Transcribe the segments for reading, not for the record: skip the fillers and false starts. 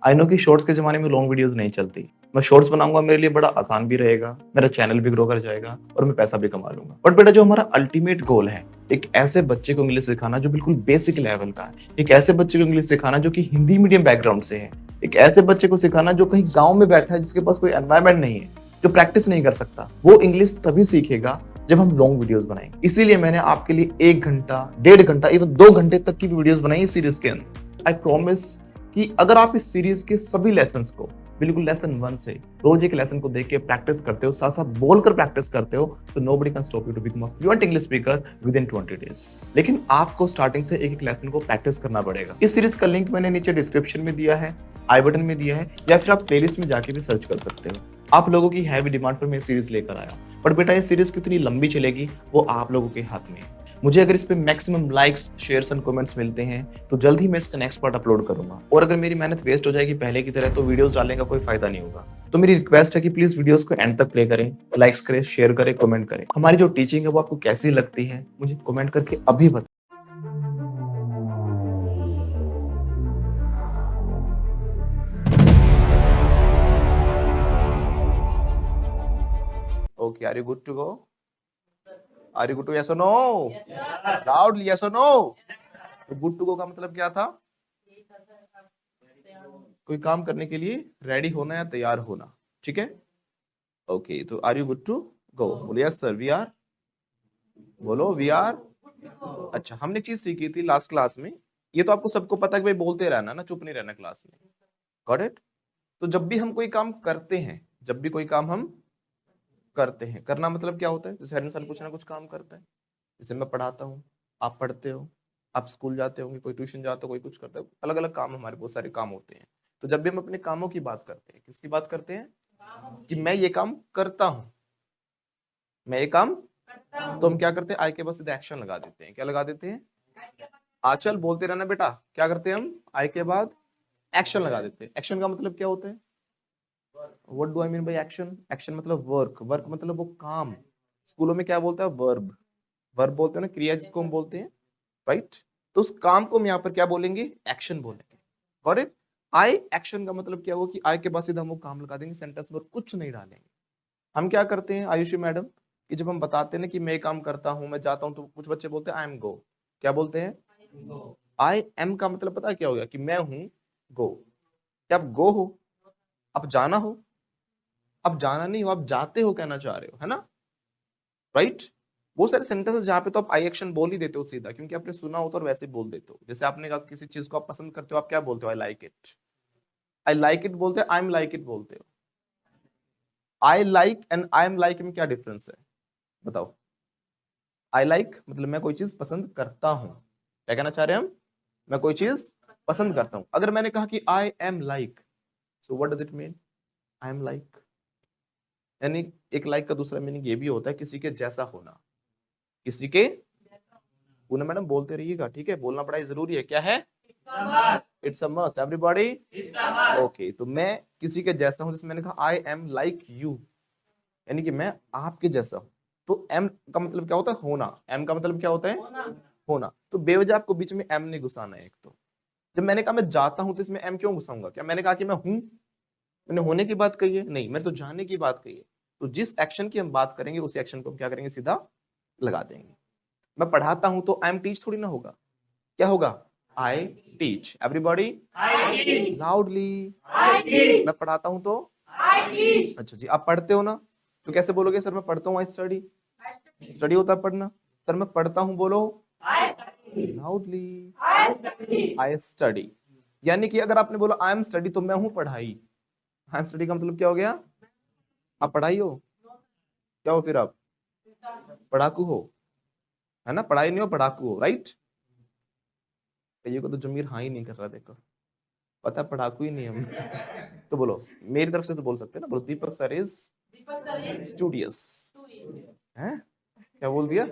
I know कि shorts के ज़माने में लॉन्ग वीडियोज़ नहीं चलती। मैं शॉर्ट्स बनाऊँगा, मेरे लिए बड़ा आसान भी रहेगा, मेरा चैनल भी ग्रो कर जाएगा और मैं पैसा भी कमा लूँगा। बट बेटा जो हमारा अल्टीमेट गोल है, एक ऐसे बच्चे को इंग्लिश सिखाना जो बिल्कुल बेसिक लेवल का है, एक ऐसे बच्चे को इंग्लिश सिखाना जो कि हिंदी मीडियम बैकग्राउंड से है, एक ऐसे बच्चे को सिखाना जो कहीं गाँव में बैठा है जिसके पास कोई एनवायरनमेंट नहीं है, जो प्रैक्टिस नहीं कर सकता। वो इंग्लिश तभी सीखेगा जब हम लॉन्ग वीडियोज़ बनाएँगे। इसीलिए मैंने आपके लिए 1 घंटा, डेढ़ घंटा, इवन 2 घंटे तक की भी वीडियोज़ बनाई है इस सीरीज़ के अंदर। आई प्रॉमिस कि अगर आप इस सीरीज के सभी लेसन्स को बिल्कुल लेसन 1 से रोज एक लेसन को देख के प्रैक्टिस करते हो, साथ साथ बोलकर प्रैक्टिस करते हो, तो nobody can stop you to become a fluent English speaker within 20 days. लेकिन आपको स्टार्टिंग से एक एक लेसन को प्रैक्टिस करना पड़ेगा। इस सीरीज का लिंक मैंने नीचे डिस्क्रिप्शन में दिया है, आई बटन में दिया है, या फिर आप प्लेलिस्ट में जाके भी सर्च कर सकते हो। आप लोगों की हैवी डिमांड पर मैं सीरीज लेकर आया, बट बेटा ये सीरीज कितनी लंबी चलेगी वो आप लोगों के हाथ में है। मुझे अगर इस पे maximum likes, shares and comments मिलते हैं तो जल्द ही मैं इसका नेक्स्ट पार्ट अपलोड करूंगा। और अगर मेरी मेहनत वेस्ट हो जाएगी पहले की तरह तो वीडियोस डालने का कोई फायदा नहीं होगा। तो मेरी रिक्वेस्ट है कि प्लीज वीडियोस को एंड तक प्ले करें, लाइक्स करें, शेयर करें, कमेंट करें। हमारी जो टीचिंग है वो आपको कैसी लगती है मुझे कमेंट करके अभी बताएं। Okay, are you good to go? Are you good to? Yes और नो? लाउडली यस और नो? तो गुड टू गो का मतलब क्या था? कोई काम करने के लिए रेडी होना या तैयार होना। ठीक है, ओके। तो are you good to go? बोलो यस सर वी आर। बोलो वी आर। अच्छा, हमने चीज सीखी थी लास्ट क्लास में, ये तो आपको सबको पता है कि भाई बोलते रहना ना, चुप नहीं रहना क्लास में। Got it? तो जब भी हम कोई काम करते हैं, जब भी कोई काम हम करते हैं, करना मतलब क्या होता है? जैसे हर इंसान कुछ ना कुछ काम करता है। जैसे मैं पढ़ाता हूँ, आप पढ़ते हो, आप स्कूल जाते होंगे, कोई ट्यूशन जाता हो, कोई कुछ करता है, अलग अलग काम, हमारे बहुत सारे काम होते हैं। तो जब भी हम अपने कामों की बात करते हैं, किसकी बात करते हैं? कि मैं ये काम करता हूं, मैं ये काम, तो हम क्या करते हैं? आई के बाद सीधे एक्शन लगा देते हैं। क्या लगा देते हैं? आचल बोलते रहना बेटा। क्या करते हैं हम? आई के बाद एक्शन लगा देते हैं। एक्शन का मतलब क्या होता है? What do I mean by action? Action मतलब वर्क, वर्क मतलब वो काम। स्कूलों में क्या बोलता है? वर्ब। वर्ब बोलते हैं ना, क्रिया जिसको हम बोलते हैं, राइट? तो उस काम को हम यहाँ पर क्या बोलेंगे? एक्शन बोलेंगे। Got it? आई एक्शन का मतलब क्या हुआ कि आई के बाद सीधा हम वो काम लगा देंगे, सेंटेंस पर कुछ नहीं डालेंगे। हम क्या करते हैं आयुषी मैडम, कि जब हम बताते हैं ना कि मैं काम करता हूं, मैं जाता हूं, तो कुछ बच्चे बोलते हैं आई एम गो। क्या बोलते हैं? आई एम का मतलब पता है क्या हो गया? कि मैं हूं गो। क्या आप गो हो? आप जाना हो? आप जाना नहीं हो, आप जाते हो कहना चाह रहे हो, है ना? राइट? वो सारे सेंटेंस जहां पे तो आप आई एक्शन बोल ही देते हो सीधा, क्योंकि आपने सुना होता और वैसे बोल देते हो। जैसे आपने कहा किसी चीज को आप पसंद करते हो, आप क्या बोलते हो? I like it. I like it बोलते हो, आई एम लाइक इट बोलते हो? I like and I am like में क्या डिफरेंस है बताओ? आई लाइक मतलब मैं कोई चीज पसंद करता हूं। क्या कहना चाह रहे हैं हम? मैं कोई चीज पसंद करता हूं। अगर मैंने कहा कि I am like, so what does it mean? I am like, यानी एक लाइक का दूसरा मीनिंग ये भी होता है किसी के जैसा होना। किसी के, पूनम मैडम बोलते रहिएगा, ठीक है? बोलना पढ़ाई जरूरी है। क्या है? It's a must everybody. Okay, तो मैं किसी के जैसा हूं, जैसे मैंने कहा आई एम लाइक यू, यानी कि मैं आपके जैसा हूं। तो एम का मतलब क्या होता है? होना। एम का मतलब क्या होता है? होना। तो बेवजह आपको बीच में एम नहीं घुसाना है। एक तो जब मैंने कहा मैं जाता हूं, तो इसमें एम क्यों घुसाऊंगा? क्या मैंने कहा कि मैं हूं? मैंने होने की बात कही है? नहीं, मैंने तो जाने की बात कही है। तो जिस एक्शन की हम बात करेंगे उस एक्शन को हम क्या करेंगे? सीधा लगा देंगे। मैं पढ़ाता हूं तो आई एम टीच थोड़ी ना होगा। क्या होगा? I teach. Everybody loudly. मैं पढ़ाता हूं तो अच्छा जी, आप पढ़ते हो ना, तो कैसे बोलोगे? सर मैं पढ़ता हूँ, आई स्टडी। स्टडी होता है पढ़ना। सर मैं पढ़ता हूँ, बोलो लाउडली, आई स्टडी। यानी कि अगर आपने बोला आई एम स्टडी तो मैं हूं पढ़ाई। आई एम स्टडी का मतलब क्या हो गया? आप पढ़ाई हो। क्या हो फिर? आप पढ़ाकू हो, है ना? पढ़ाई नहीं हो, पढ़ाकू हो, राइट? कईयों को तो जमीर हाँ ही नहीं कर रहा, देखो, पता है पढ़ाकू ही नहीं हम। तो बोलो, मेरी तरफ से तो बोल सकते हैं ना, बोलो दीपक सर इज स्टूडियस। हैं? क्या बोल दिया?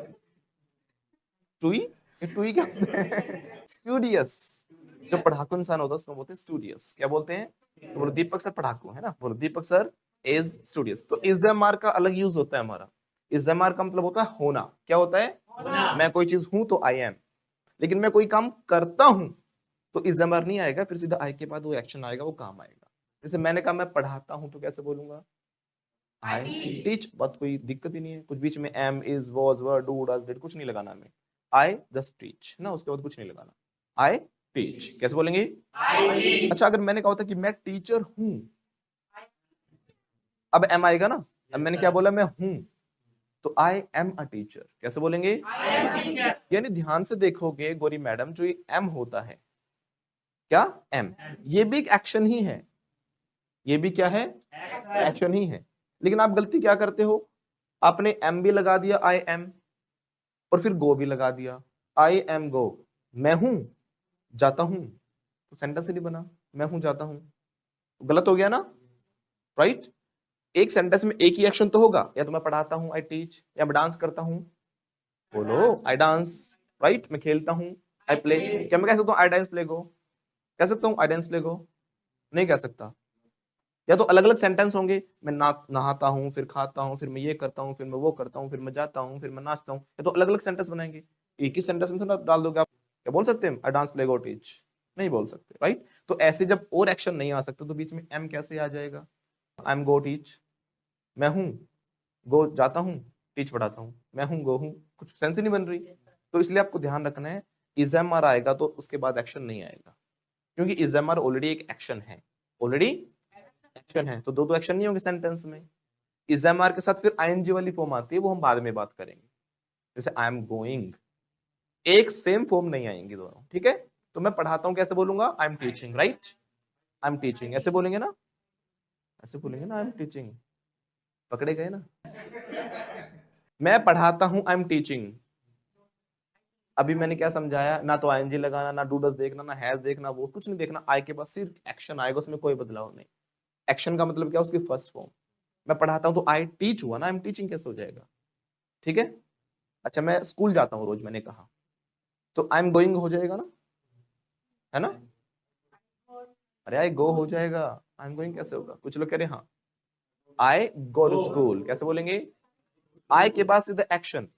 टुई? ये टुई क्या होता है? स्टूडियस। जो पढ़ाकू इंसान होता है उसको बोलते हैं स्टूडियस। क्या बोलते हैं? तो बोलो दीपक सर पढ़ाकू है ना, बोलो दीपक सर इज स्टूडियस। तो इज द मार्क का अलग यूज होता है हमारा। इज द मार्क का मतलब होता है होना। क्या होता है? मैं कोई चीज हूं तो आई एम। लेकिन मैं कोई काम करता हूं तो इज एम आर नहीं आएगा, फिर सीधा आई के बाद वो एक्शन आएगा, वो काम आएगा। जैसे मैंने कहा मैं पढ़ाता हूं, तो कैसे बोलूंगा? I teach. बात कोई दिक्कत ही नहीं है, कुछ बीच में am, is, was, were, do, does, did कुछ नहीं लगाना हमें। आई जस्ट टीच ना, उसके बाद कुछ नहीं लगाना। आई टीच कैसे बोलेंगे? अच्छा, अगर मैंने कहा होता कि मैं टीचर हूं, अब एम आएगा ना। अब मैंने क्या बोला? मैं हूं, तो आई एम अ टीचर कैसे बोलेंगे? यानी ध्यान से देखोगे गोरी मैडम, जो ये एम होता है, क्या एम, ये भी एक एक्शन ही है। ये भी क्या है? एक्शन ही है। लेकिन आप गलती क्या करते हो? आपने एम भी लगा दिया, आई एम, और फिर गो भी लगा दिया, आई एम गो। मैं हूं जाता हूं, तो सेंटेंस ही नहीं बना। मैं हूं जाता हूं, तो गलत हो गया ना, राइट? एक सेंटेंस में एक ही एक्शन तो होगा, या तो मैं पढ़ाता हूं आई टीच, या मैं डांस करता हूं, बोलो आई डांस, राइट? मैं खेलता हूं आई प्ले। क्या मैं कह सकता हूं आई डांस प्ले गो? कह सकता हूं आई डांस प्ले गो? नहीं कह सकता। या तो अलग अलग सेंटेंस होंगे, मैं नहाता हूँ, फिर खाता हूँ, फिर मैं ये करता हूँ, फिर मैं वो करता हूँ, फिर मैं जाता हूँ, फिर मैं नाचता हूँ। या तो अलग अलग सेंटेंस बनाएंगे। एक ही सेंटेंस में थोड़ा डाल दोगे आप। क्या बोल सकते हैं? I dance play go teach? नहीं बोल सकते, राइट? तो ऐसे जब और एक्शन नहीं आ सकते, तो बीच में एम कैसे आ जाएगा? आई एम गो टीच, मैं हूँ, गो जाता हूँ, टीच पढ़ाता हूँ, मैं हूँ गो हूँ, कुछ सेंस ही नहीं बन रही। तो इसलिए आपको ध्यान रखना है, इज एम आर आएगा तो उसके बाद एक्शन नहीं आएगा, क्योंकि इज एम आर ऑलरेडी एक एक्शन है। ऑलरेडी एक्शन है, तो दो दो एक्शन नहीं होंगे सेंटेंस में। इज एम आर के साथ फिर आईएनजी वाली फॉर्म आती है, वो हम बाद में बात करेंगे। जैसे आई एम गोइंग, एक सेम फॉर्म नहीं आएंगी दोनों, ठीक है? तो मैं पढ़ाता हूं कैसे बोलूंगा? I am teaching, right? I am teaching ऐसे बोलेंगे ना, ऐसे बोलेंगे ना, आई एम टीचिंग। पकड़े गए ना? मैं पढ़ाता हूं, आई एम टीचिंग। अभी मैंने क्या समझाया? ना तो आईएनजी लगाना, ना डू डज देखना, ना हैज देखना, वो कुछ नहीं देखना। आई के बाद सिर्फ एक्शन आएगा, उसमें कोई बदलाव नहीं। एक्शन का मतलब क्या? उसकी फर्स्ट फॉर्म। मैं पढ़ाता हूं तो आई टीच हुआ ना, आई एम टीचिंग कैसे हो जाएगा? ठीक है? अच्छा, मैं स्कूल जाता हूँ रोज, मैंने कहा, तो आई एम गोइंग हो जाएगा ना, है ना? अरे आई गो हो जाएगा, आई एम गोइंग कैसे होगा? कुछ लोग कह रहे हैं हाँ, आई गो टू स्कूल कैसे बोलेंगे? आई के बाद सीधा एक्शन,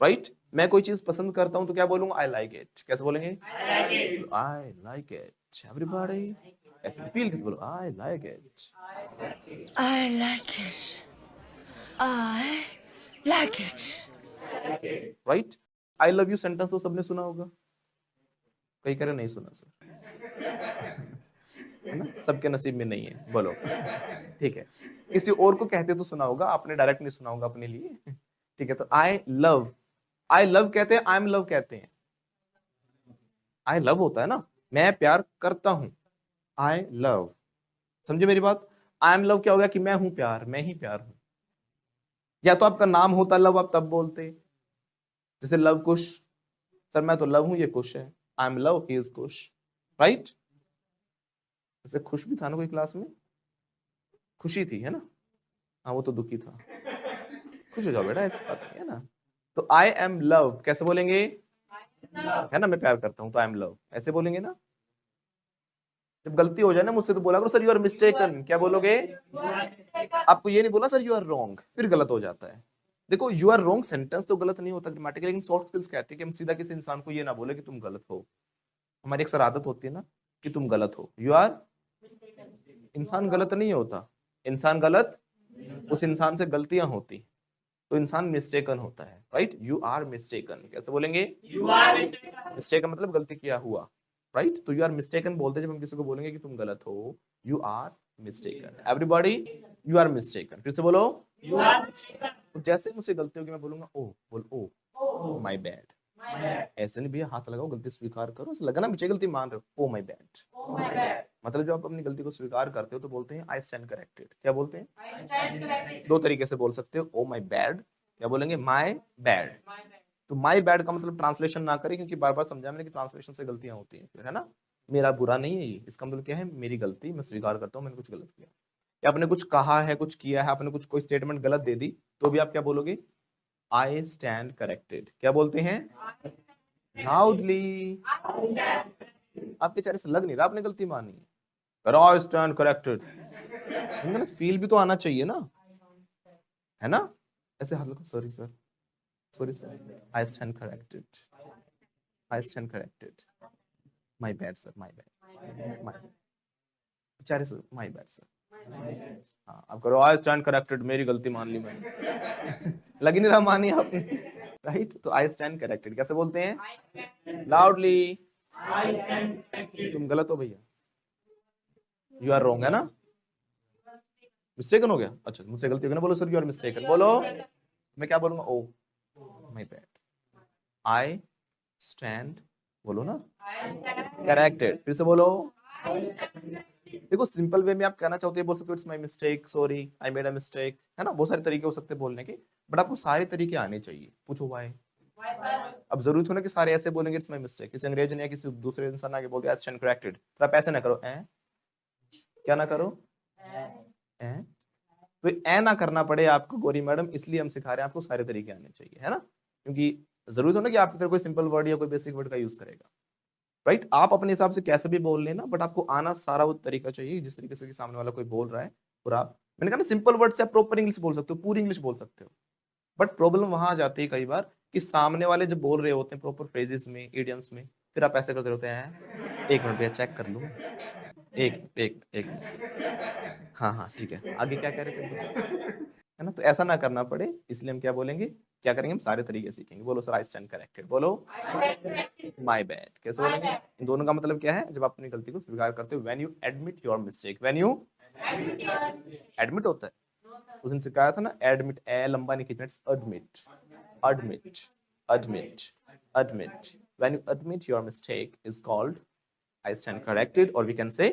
राइट? मैं कोई चीज पसंद करता हूं तो क्या बोलूंगा? आई लाइक इट कैसे बोलेंगे? I like it. एवरीबॉडी ऐसे फील कैसे बोलो? I like it. I like it. I like it. Right? I love you sentence तो सबने सुना होगा, कई कह रहे नहीं सुना सर, है ना? सबके नसीब में नहीं है, बोलो। ठीक है, किसी और को कहते तो सुना होगा, आपने डायरेक्ट नहीं सुना होगा अपने लिए। ठीक है, तो आई लव कहते हैं, आई एम लव कहते हैं। आई लव होता है ना, मैं प्यार करता हूं, आई लव। समझे मेरी बात? आई एम लव क्या हो गया? कि मैं हूं प्यार, मैं ही प्यार हूं। या तो आपका नाम होता लव, आप तब बोलते, जैसे लव कुश, सर मैं तो लव हूं, ये कुश है, I am love, he is Kush, right? जैसे खुश भी था ना कोई क्लास में, खुशी थी, है ना? हाँ, वो तो दुखी था। खुश हो जाओ बेटा, ऐसी बात नहीं है ना। तो आई एम लव कैसे बोलेंगे? है ना, मैं प्यार करता हूं तो आई एम लव ऐसे बोलेंगे ना। जब गलती हो जाए ना मुझसे, तो बोला करो सर यू आर मिस्टेकन। क्या बोलोगे? आपको ये नहीं बोला सर यू आर रॉन्ग, फिर गलत हो जाता है। देखो, यू आर रॉन्ग सेंटेंस तो गलत नहीं होता ग्रामेटिकली, लेकिन सॉफ्ट स्किल्स कहती है कि हम सीधा किसी इंसान को ये ना बोले कि तुम गलत हो। हमारी अक्सर आदत होती है ना कि तुम गलत हो, यू आर। इंसान गलत नहीं होता, इंसान गलत उस इंसान से गलतियां होती, तो इंसान मिस्टेकन होता है, राइट? यू आर मिस्टेकन कैसे बोलेंगे? मिस्टेकन मतलब गलती किया हुआ, राइट? तो यू आर मिस्टेकन बोलते जब हम किसी को बोलेंगे कि तुम गलत हो, you are mistaken. Everybody you are mistaken, फिर से बोलो। तो जैसे मुझसे गलती होगी मैं बोलूंगा ओ, बोल ओ माय बैड। ऐसे नहीं भैया, हाथ लगाओ, गलती स्वीकार करो, ऐसे लगा ना मुझे गलती मान रहे हो, ओ माय बैड। मतलब जब आप अपनी गलती को स्वीकार करते हो तो बोलते हैं आई स्टैंड करेक्टेड। क्या बोलते हैं? दो तरीके से बोल सकते हो, ओ माय बैड, क्या बोलेंगे? My bad. तो माय बैड का मतलब ट्रांसलेशन ना करें, क्योंकि बार बार समझा मैंने कि ट्रांसलेशन से गलतियां होती हैं फिर, है ना? मेरा बुरा नहीं है ये, इसका मतलब क्या है? मेरी गलती, मैं स्वीकार करता हूँ मैंने कुछ गलत किया, या आपने कुछ कहा है, कुछ किया है, आपने कुछ कोई स्टेटमेंट गलत दे दी, तो भी आप क्या बोलोगे? आई स्टैंड करेक्टेड। क्या बोलते हैं? लाउडली। आपके चेहरे से लग नहीं रहा आपने गलती मानी है, आई स्टैंड करेक्टेड। फील भी तो आना चाहिए ना, है ना? ऐसे हाथ लगा, sorry sir, sorry sir, I stand corrected, I stand corrected. My bad sir, my bad, my बेचारे सर, माय बैड सर। हाँ आप करो आई स्टैंड करेक्टेड, मेरी गलती मान ली मैंने। लग ही नहीं रहा मानी आपने, राइट? तो आई स्टैंड करेक्टेड कैसे बोलते हैं? लाउडली, तुम गलत हो भैया, यू आर रॉन्ग, है ना? मिस्टेकन हो गया, अच्छा मुझसे गलती हो गई ना, बोलो सर यू आर मिस्टेकन, बोलो। मैं क्या बोलूंगा? Oh my bad, I stand, बोलो ना, करेक्टेड, फिर से बोलो। देखो सिंपल वे में आप कहना चाहते हो बोल सकते हो it's my mistake, sorry I made a mistake, है ना? बहुत सारे तरीके हो सकते हैं बोलने के, बट आपको सारे तरीके आने चाहिए। पूछो व्हाई? अब जरूरी थोड़ा कि सारे ऐसे बोलेंगे इट्स माय मिस्टेक, किसी अंग्रेज ने या किसी दूसरे इंसान आगे बोल दिया आई स्टैंड करेक्टेड, तो आप ऐसे ना करो, क्या ना करो, तो ए ना करना पड़े आपको गौरी मैडम, इसलिए हम सिखा रहे हैं आपको सारे तरीके आने चाहिए, है ना? क्योंकि जरूरी हो ना कि आपकी तरह कोई सिंपल वर्ड या कोई बेसिक वर्ड का यूज करेगा, राइट? आप अपने हिसाब से कैसे भी बोल लेना, बट आपको आना सारा वो तरीका चाहिए जिस तरीके से सामने वाला कोई बोल रहा है। और आप, मैंने कहा ना, सिंपल वर्ड से आप प्रॉपर इंग्लिश बोल सकते हो, पूरी इंग्लिश बोल सकते हो, बट प्रॉब्लम वहां आ जाती है कई बार कि सामने वाले जब बोल रहे होते हैं प्रॉपर फ्रेजेस में, इडियम्स में, फिर आप ऐसे करते होते हैं, एक मिनट भैया चेक कर लूं, एक एक एक हाँ हाँ ठीक है, आगे क्या कह रहे थे, है ना? तो ऐसा ना करना पड़े, इसलिए हम क्या बोलेंगे, क्या करेंगे, हम सारे तरीके सीखेंगे। बोलो सर आई स्टैंड करेक्टेड, बोलो माय बैड, कैसे बोलेंगे? इन दोनों का मतलब क्या है? जब आप अपनी गलती को स्वीकार करते हो, when you admit your mistake, when you admit होता है, उस दिन सिखाया था ना, एडमिट, ए लंबा नहीं खींचना, it's admit, admit, admit, admit, when you admit your mistake is called I stand corrected, और we can say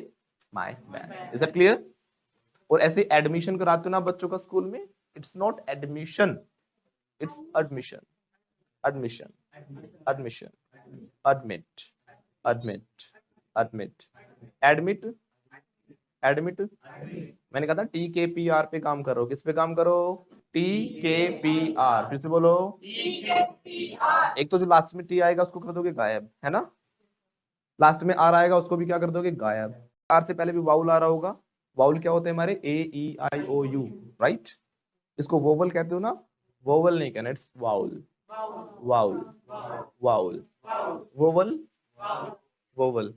my bad. Is that clear? और ऐसे एडमिशन कराते हो ना बच्चों का स्कूल में, it's not admission, it's admission, admission, admission, admit, admit, admit, admit, admit. मैंने कहा था TKPR पे काम करो, किस पे काम करो? TKPR, फिर से बोलो, एक तो जो लास्ट में टी आएगा उसको कर दोगे गायब, है ना? लास्ट में आर आएगा उसको भी क्या कर दोगे? गायब। आर से पहले भी वाउल आ रहा होगा, वाउल क्या होते हैं हमारे? AEIOU, right? इसको वोवल कहते हो ना? वोवल नहीं कहना, it's vowel, vowel, vowel, vowel, vowel,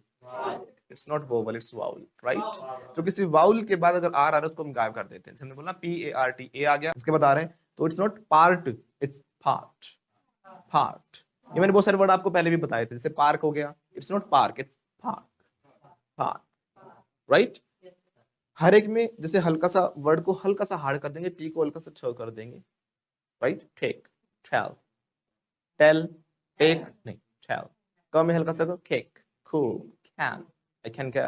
it's not vowel, it's vowel, right? तो किसी वाउल के बाद अगर आर आ रहा है उसको हम गायब कर देते हैं। जैसे हमने बोला PART, ए आ गया, इसके बाद आ रहा है, तो it's not part, it's part, part. ये मैंने बहुत सारे वर्ड आपको पहले भी बताए थे, जैसे पार्क हो गया, it's not park, it's park, park, right? हर एक में जैसे हल्का सा वर्ड को हल्का सा हार्ड कर देंगे, टी को हल्का सा छ कर देंगे, right? Take, tell, tell, take नहीं, टेल। कम में हल्का सा करो, cake, cool, can, I can go,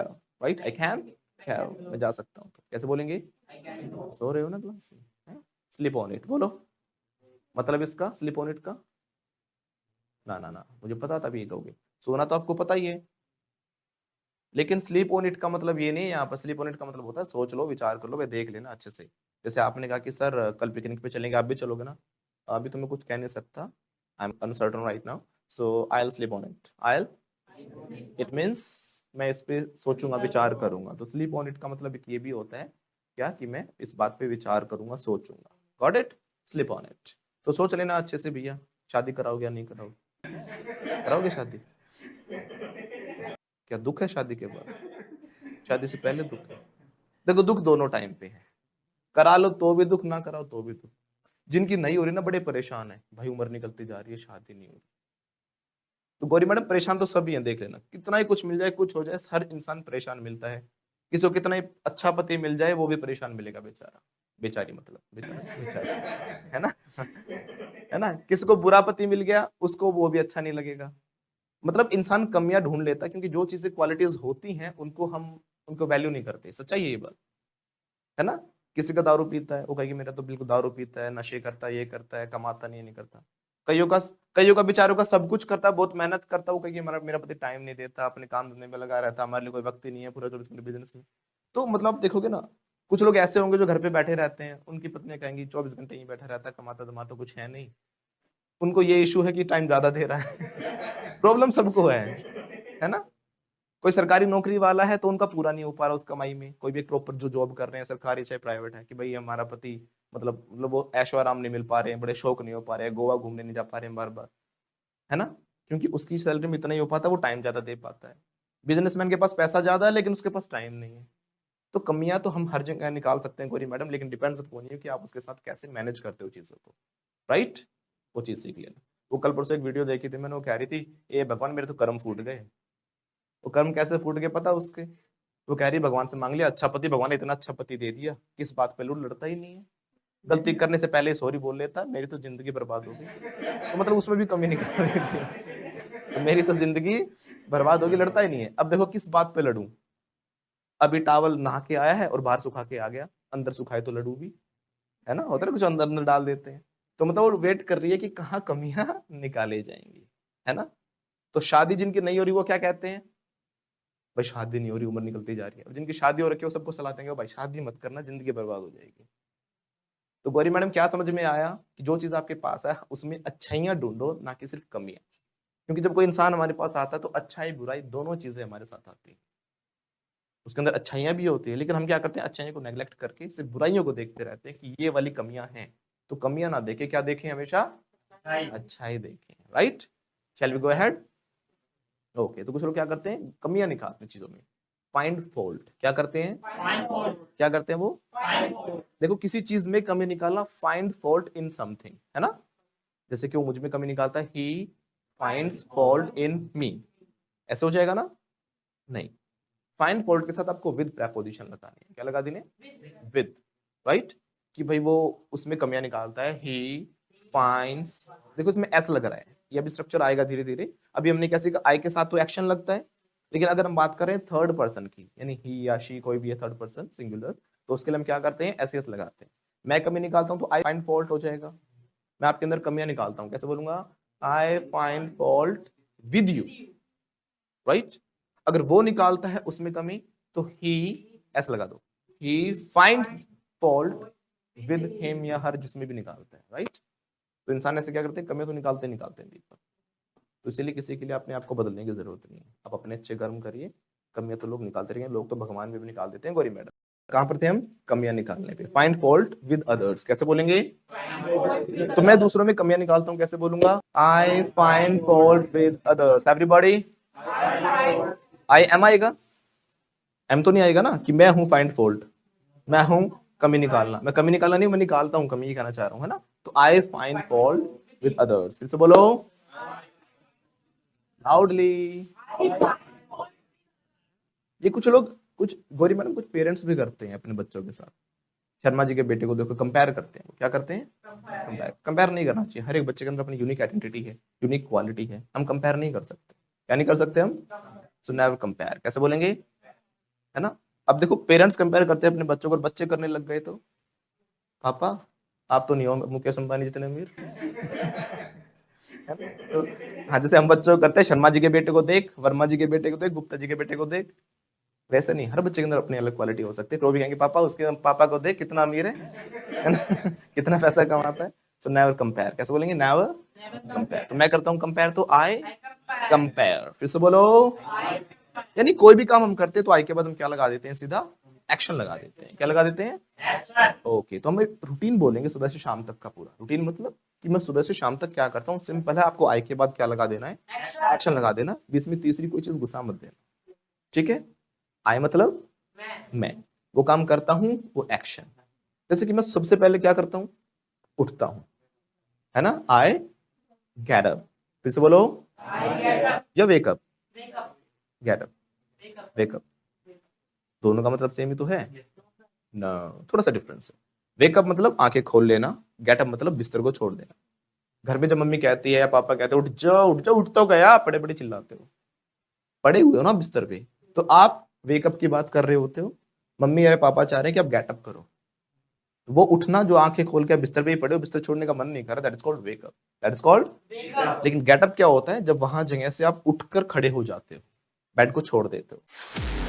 right? I can go, मैं जा सकता हूँ। तो कैसे बोलेंगे? सो रहे हो ना क्लास में? स्लिप ऑन इट, बोलो मतलब इसका स्लिप ऑन इट का, ना ना ना, मुझे पता था ये कहोगे, सोना तो आपको पता ही है, लेकिन स्लीप ऑन इट का मतलब ये नहीं है। यहाँ पर स्लीप ऑन इट का मतलब होता है सोच लो, विचार कर लो, भाई देख लेना अच्छे से। जैसे आपने कहा कि सर कल पिकनिक पे चलेंगे, आप भी चलोगे ना? अभी तो मैं कुछ कह नहीं सकता, I am uncertain right now, so I will sleep on it, I will, it means मैं इस पे सोचूंगा, विचार करूंगा। तो स्लीप ऑन इट का मतलब ये भी होता है क्या, कि मैं इस बात पे विचार करूंगा, सोचूंगा। Got it? Sleep on it. तो सोच लेना अच्छे से भैया, शादी कराओगे या नहीं कराओगे? कराओगे शादी? क्या दुख है शादी के बाद? शादी से पहले दुख है? देखो दुख दोनों टाइम पे है, करा लो तो भी दुख, ना कराओ तो भी दुख। जिनकी नहीं हो रही ना, बड़े परेशान है, भाई उम्र निकलती जा रही है, शादी नहीं हो रही। तो गौरी मैडम परेशान तो सभी हैं, देख लेना, कितना ही कुछ मिल जाए, कुछ हो जाए, हर इंसान परेशान मिलता है। किसी को कितना ही अच्छा पति मिल जाए, वो भी परेशान मिलेगा बेचारा, बेचारी मतलब बेचारा, बेचारा, है ना? है ना? किसी को बुरा पति मिल गया, उसको वो भी अच्छा नहीं लगेगा। मतलब इंसान कमियां ढूंढ लेता है, क्योंकि जो चीजें क्वालिटीज होती हैं उनको हम उनको वैल्यू नहीं करते। सच्चाई है ये बात, है ना? किसी का दारू पीता है, वो कहेगी मेरा तो बिल्कुल दारू पीता है, नशे करता है, ये करता है, कमाता नहीं है, नहीं करता। कईयों का, कईयों का बेचारों का सब कुछ करता है, बहुत मेहनत करता है, वो कहेगी मेरा मेरा पति टाइम नहीं देता, अपने काम धंधे में लगा रहता है, हमारे लिए कोई वक्त ही नहीं है, पूरा 24 घंटे बिजनेस में। तो मतलब देखोगे ना, कुछ लोग ऐसे होंगे जो घर पे बैठे रहते हैं, उनकी पत्नियां कहेंगी 24 घंटे ही बैठा रहता है, कमाता धमाता कुछ है नहीं। उनको ये इशू है कि टाइम ज्यादा दे रहा है। प्रॉब्लम सबको है ना? कोई सरकारी नौकरी वाला है तो उनका पूरा नहीं हो पा रहा उस कमाई में। कोई भी प्रॉपर जो जॉब कर रहे हैं, सरकारी चाहे प्राइवेट है, कि भाई हमारा पति मतलब वो ऐशो आराम नहीं मिल पा रहे हैं, बड़े शौक नहीं हो पा रहे हैं, गोवा घूमने नहीं जा पा रहे हैं बार बार, है ना? क्योंकि उसकी सैलरी में इतना ही हो पाता, वो टाइम ज्यादा दे पाता है। बिजनेसमैन के पास पैसा ज्यादा है लेकिन उसके पास टाइम नहीं है। तो कमियां तो हम हर जगह निकाल सकते हैं गौरी मैडम, लेकिन डिपेंड्स अपॉन यू कि आप उसके साथ कैसे मैनेज करते हो चीजों को, राइट? वो चीज सीख लेना। वो कल परसों एक वीडियो देखी थी मैंने, वो कह रही थी ए भगवान मेरे तो कर्म फूट गए। वो कर्म कैसे फूट गए पता उसके? वो कह रही भगवान से मांग लिया अच्छा पति, भगवान ने इतना अच्छा पति दे दिया, किस बात पे लड़ता ही नहीं है, गलती करने से पहले सॉरी बोल लेता, मेरी तो जिंदगी बर्बाद हो गई। तो मतलब उसमें भी कमी निकाल रही थी, तो मेरी तो जिंदगी बर्बाद होगी, लड़ता ही नहीं है। अब देखो किस बात पे लड़ूं? अभी टावल नहा के आया है और बाहर सुखा के आ गया, अंदर सुखाए तो लड़ू भी, है ना? होता है कुछ अंदर अंदर डाल देते हैं। तो मतलब वो वेट कर रही है कि कहाँ कमियां निकाले जाएंगी, है ना? तो शादी जिनकी नहीं हो रही वो क्या कहते हैं? भाई शादी नहीं हो रही, उम्र निकलती जा रही है। और जिनकी शादी हो रखी है वो सबको सलाह देंगे भाई शादी मत करना, जिंदगी बर्बाद हो जाएगी। तो गौरी मैडम क्या समझ में आया कि जो चीज आपके पास है उसमें अच्छाइयां ढूंढो, ना कि सिर्फ कमियां। क्योंकि जब कोई इंसान हमारे पास आता है तो अच्छाई बुराई दोनों चीजें हमारे साथ आती है। उसके अंदर अच्छाइयां भी होती है, लेकिन हम क्या करते हैं अच्छाइयों को नेग्लेक्ट करके सिर्फ बुराइयों को देखते रहते हैं कि ये वाली कमियां हैं। तो कमियां ना देखे, क्या देखें? हमेशा अच्छाई देखें, right? Shall we go ahead? Okay, तो कुछ लोग क्या करते हैं कमियां निकालते हैं चीजों में, फाइंड फॉल्ट। क्या करते हैं? क्या करते हैं वो? देखो किसी चीज में कमी निकालना, फाइंड फॉल्ट इन समथिंग, है ना? जैसे कि वो मुझ में कमी निकालता है, ही फाइंड्स फॉल्ट इन मी, ऐसे हो जाएगा ना? नहीं, फाइंड फॉल्ट के साथ आपको विद प्रेपोजिशन लगानी है। क्या लगा देने? With, right? कि भाई वो उसमें कमियां निकालता है, ही फाइंड्स। देखो इसमें एस लग रहा है, ये अभी स्ट्रक्चर आएगा धीरे धीरे। अभी हमने क्या सीखा? आई के साथ तो एक्शन लगता है, लेकिन अगर हम बात करें थर्ड पर्सन की, यानी ही या शी कोई भी है थर्ड पर्सन सिंगुलर, तो उसके लिए हम क्या करते हैं? एस लगाते हैं। मैं कमी निकालता हूं तो आई फाइंड फॉल्ट हो जाएगा। मैं आपके अंदर कमियां निकालता हूं, कैसे बोलूंगा? I find fault with you, right? अगर वो निकालता है उसमें कमी तो ही एस लगा दो, he finds fault with him या हर, जिसमें भी निकालता है, राइट? तो इंसान ऐसे क्या करते हैं? कमियां तो निकालते निकालते हैं दीपक। तो इसीलिए किसी के लिए अपने आप को बदलने की जरूरत नहीं है, आप अपने अच्छे कर्म करिए, कमियां तो लोग निकालते रहेंगे, लोग तो भगवान में भी निकाल देते हैं। गौरी मैडम कहां पर थे हम? कमियां निकालने पे। फाइंड फॉल्ट विद अदर्स, कैसे बोलेंगे? तो मैं दूसरों में कमियां निकालता हूं, कैसे बोलूंगा? I find fault with others. Everybody I am आएगा, एम तो नहीं आएगा ना कि मैं हूं फाइंड फॉल्ट, मैं हूं कमी निकालना। मैं कमी निकालना नहीं, मैं निकालता हूं कमी, ये कहना चाह रहा हूं, है ना? तो I find fault with others. फिर से बोलो लाउडली। ये कुछ लोग, कुछ गौरी मैडम कुछ पेरेंट्स भी करते हैं अपने बच्चों के साथ। शर्मा जी के बेटे को देखो, कंपेयर करते हैं। क्या करते हैं? कंपेयर नहीं करना चाहिए। हर एक बच्चे के अंदर अपनी यूनिक आइडेंटिटी है, यूनिक क्वालिटी है, हम कंपेयर नहीं कर सकते। क्या नहीं कर सकते हम? So never compare. कैसे बोलेंगे? है ना? अब देखो पेरेंट्स कंपेयर करते हैं अपने बच्चों को, बच्चे करने लग गए तो पापा आप तो नहीं हो मुकेश अंबानी जितने अमीर। तो हाँ, जैसे हम बच्चों को करते हैं, शर्मा जी के बेटे को देख, वर्मा जी के बेटे को देख, गुप्ता जी के बेटे को देख, वैसे नहीं, हर बच्चे के अंदर अपनी अलग क्वालिटी हो सकती है। तो वो भी कहेंगे पापा उसके पापा को देख कितना अमीर है ना? कितना पैसा कमाता है। So never compare. कैसे बोलेंगे? Never compare. तो मैं करता हूँ कंपेयर, तो आई कंपेयर। फिर से बोलो, यानी कोई भी काम हम करते हैं तो आई के बाद हम क्या लगा देते हैं? सीधा एक्शन लगा देते हैं। क्या लगा देते हैं? ओके, तो हम एक रूटीन बोलेंगे सुबह से शाम तक का पूरा। रूटीन मतलब कि मैं सुबह से शाम तक क्या करता हूँ। सिंपल है, आपको आई के बाद क्या लगा देना है? एक्शन लगा देना। बीच में तीसरी कोई चीज घुसा मत देना, ठीक है? आई मतलब मैं वो काम करता हूं, वो एक्शन। जैसे कि मैं सबसे पहले क्या करता हूं? उठता हूं, है ना? I get up. फिर से बोलो, या wake up? Get up, wake up. दोनों का मतलब सेम ही तो है ना, थोड़ा सा डिफरेंस है। वेकअप मतलब आंखें खोल लेना, गेटअप मतलब बिस्तर को छोड़ देना। घर में जब मम्मी कहती है या पापा कहते हैं उठ जाओ उठ जाओ, उठ तो गया, पड़े पड़े चिल्लाते हो, पड़े हुए हो ना बिस्तर पे, तो आप वेकअप की बात कर रहे होते हो। मम्मी या पापा चाह रहे हैं कि आप गेटअप करो। वो उठना जो आंखें खोल के बिस्तर पे ही पड़े हो, बिस्तर छोड़ने का मन नहीं कर रहा, that is called wake up, that is called. लेकिन गेटअप क्या होता है? जब वहां जगह से आप उठकर खड़े हो जाते हो, बेड को छोड़ देते हो।